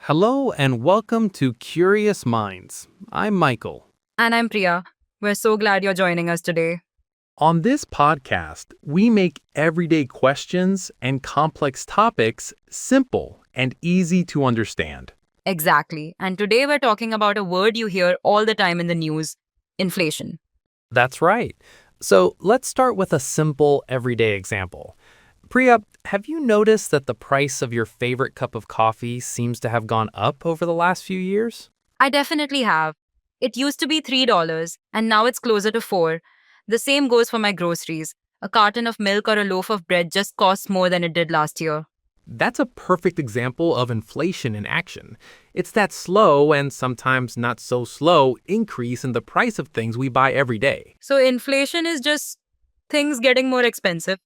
Hello and welcome to Curious Minds. I'm Michael. And I'm Priya. We're so glad you're joining us today. On this podcast, we make everyday questions and complex topics simple and easy to understand. Exactly. And today we're talking about a word you hear all the time in the news: inflation. That's right. So let's start with a simple everyday example. Priya, have you noticed that the price of your favorite cup of coffee seems to have gone up over the last few years? I definitely have. It used to be $3, and now it's closer to 4. The same goes for my groceries. A carton of milk or a loaf of bread just costs more than it did last year. That's a perfect example of inflation in action. It's that slow and sometimes not so slow increase in the price of things we buy every day. So inflation is just things getting more expensive.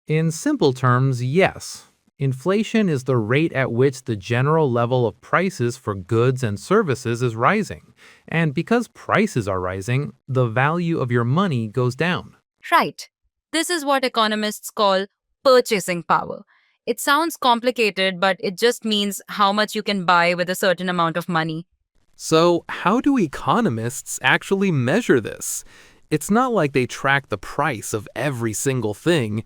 In simple terms, yes. Inflation is the rate at which the general level of prices for goods and services is rising. And because prices are rising, the value of your money goes down. Right. This is what economists call purchasing power. It sounds complicated, but it just means how much you can buy with a certain amount of money. So, how do economists actually measure this? It's not like they track the price of every single thing.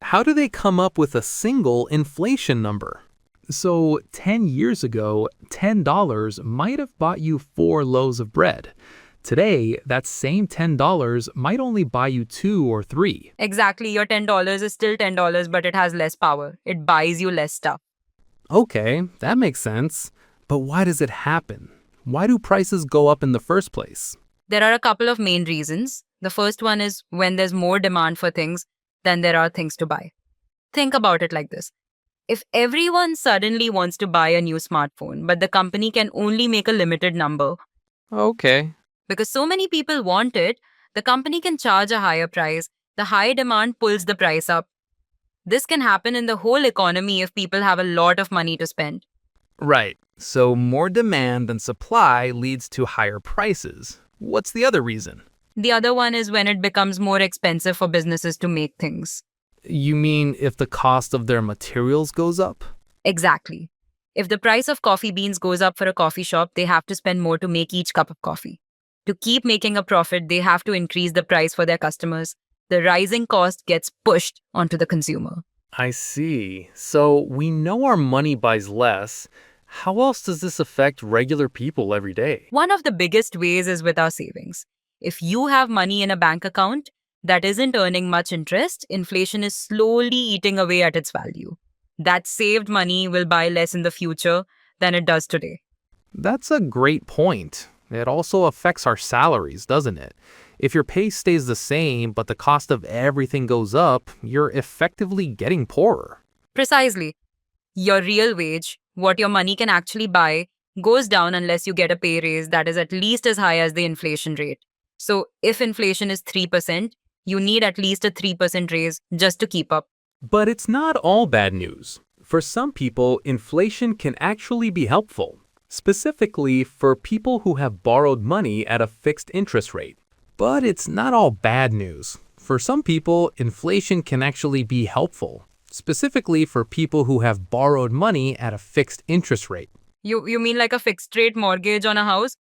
How do they come up with a single inflation number? So, 10 years ago, $10 might have bought you 4 loaves of bread. Today, that same $10 might only buy you 2 or 3. Exactly, your $10 is still $10, but it has less power. It buys you less stuff. Okay, that makes sense. But why does it happen? Why do prices go up in the first place? There are a couple of main reasons. The first one is when there's more demand for things than there are things to buy. Think about it like this. If everyone suddenly wants to buy a new smartphone, but the company can only make a limited number, Okay. because so many people want it, the company can charge a higher price. The high demand pulls the price up. This can happen in the whole economy if people have a lot of money to spend. Right. So more demand than supply leads to higher prices. What's the other reason? The other one is when it becomes more expensive for businesses to make things. You mean if the cost of their materials goes up? Exactly. If the price of coffee beans goes up for a coffee shop, they have to spend more to make each cup of coffee. To keep making a profit, they have to increase the price for their customers. The rising cost gets pushed onto the consumer. I see. So we know our money buys less. How else does this affect regular people every day? One of the biggest ways is with our savings. If you have money in a bank account that isn't earning much interest, inflation is slowly eating away at its value. That saved money will buy less in the future than it does today. That's a great point. It also affects our salaries, doesn't it? If your pay stays the same, but the cost of everything goes up, you're effectively getting poorer. Precisely. Your real wage, what your money can actually buy, goes down unless you get a pay raise that is at least as high as the inflation rate. So, if inflation is 3%, you need at least a 3% raise just to keep up. But it's not all bad news. For some people, inflation can actually be helpful, specifically for people who have borrowed money at a fixed interest rate. But it's not all bad news. For some people, inflation can actually be helpful, specifically for people who have borrowed money at a fixed interest rate. You mean like a fixed rate mortgage on a house?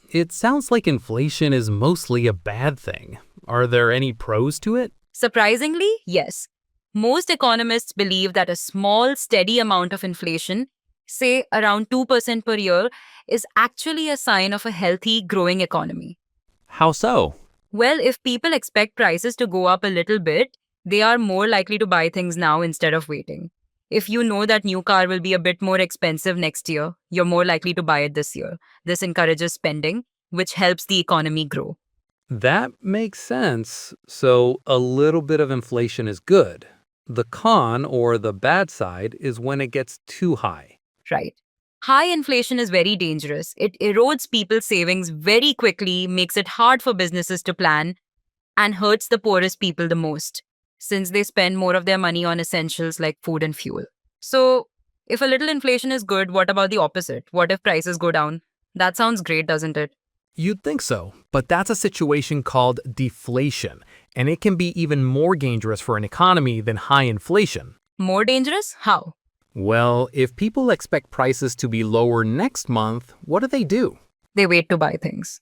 It sounds like inflation is mostly a bad thing. Are there any pros to it? Surprisingly, yes. Most economists believe that a small, steady amount of inflation, say around 2% per year, is actually a sign of a healthy, growing economy. How so? Well, if people expect prices to go up a little bit, they are more likely to buy things now instead of waiting. If you know that new car will be a bit more expensive next year, you're more likely to buy it this year. This encourages spending, which helps the economy grow. That makes sense. So, a little bit of inflation is good. The con, or the bad side, is when it gets too high. Right. High inflation is very dangerous. It erodes people's savings very quickly, makes it hard for businesses to plan, and hurts the poorest people the most, since they spend more of their money on essentials like food and fuel. So, if a little inflation is good, what about the opposite? What if prices go down? That sounds great, doesn't it? You'd think so, but that's a situation called deflation, and it can be even more dangerous for an economy than high inflation. More dangerous? How? Well, if people expect prices to be lower next month, what do? They wait to buy things.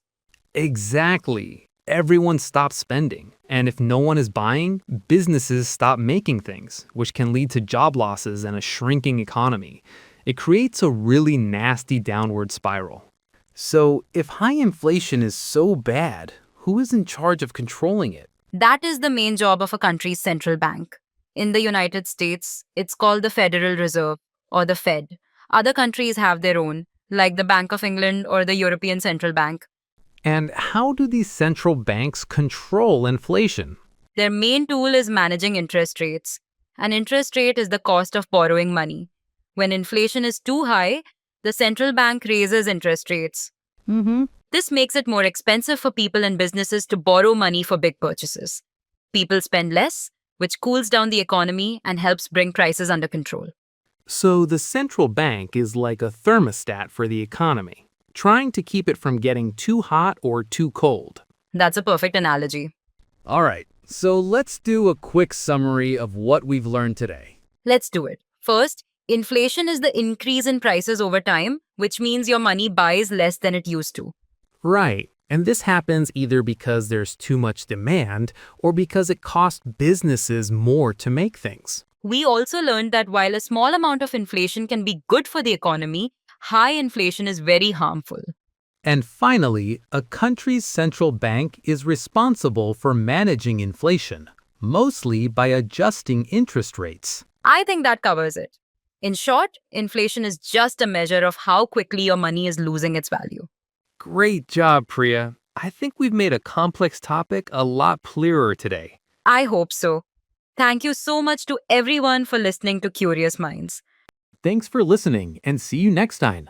Exactly. Everyone stops spending. And if no one is buying, businesses stop making things, which can lead to job losses and a shrinking economy. It creates a really nasty downward spiral. So, if high inflation is so bad, who is in charge of controlling it? That is the main job of a country's central bank. In the United States, it's called the Federal Reserve or the Fed. Other countries have their own, like the Bank of England or the European Central Bank. And how do these central banks control inflation? Their main tool is managing interest rates. An interest rate is the cost of borrowing money. When inflation is too high, the central bank raises interest rates. This makes it more expensive for people and businesses to borrow money for big purchases. People spend less, which cools down the economy and helps bring prices under control. So, the central bank is like a thermostat for the economy, trying to keep it from getting too hot or too cold. That's a perfect analogy. All right, so let's do a quick summary of what we've learned today. Let's do it. First, inflation is the increase in prices over time, which means your money buys less than it used to. Right, and this happens either because there's too much demand or because it costs businesses more to make things. We also learned that while a small amount of inflation can be good for the economy, high inflation is very harmful. And finally, a country's central bank is responsible for managing inflation, mostly by adjusting interest rates. I think that covers it. In short, inflation is just a measure of how quickly your money is losing its value. Great job, Priya. I think we've made a complex topic a lot clearer today. I hope so. Thank you so much to everyone for listening to Curious Minds. Thanks for listening and see you next time.